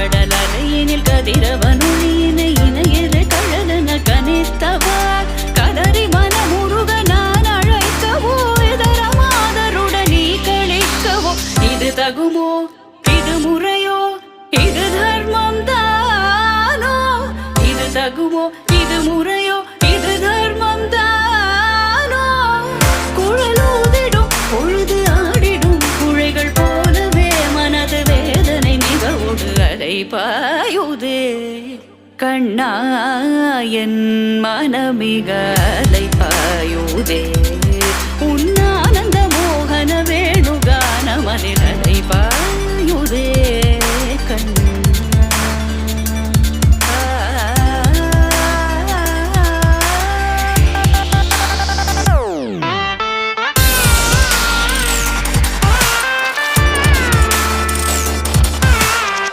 கடல் அலையினில் கதிரவனொழியினை இணையது கழலன கனித்தவர் கதறி மனமுருக நான் அழைக்கவோ இதர மாதருடன் நீ கழிக்கவோ இது தகுமோ இது முறையோ இது தர்மம் தானோ இது தகுமோ இது முறையோ இது தர்மம் தானோ குழலூதிடும் பொழுது ஆடிடும் குழைகள் போலவே மனது வேதனை மிகவோடு அதை பாயுதே கண்ணா என் மனமிக அலை பாயுதே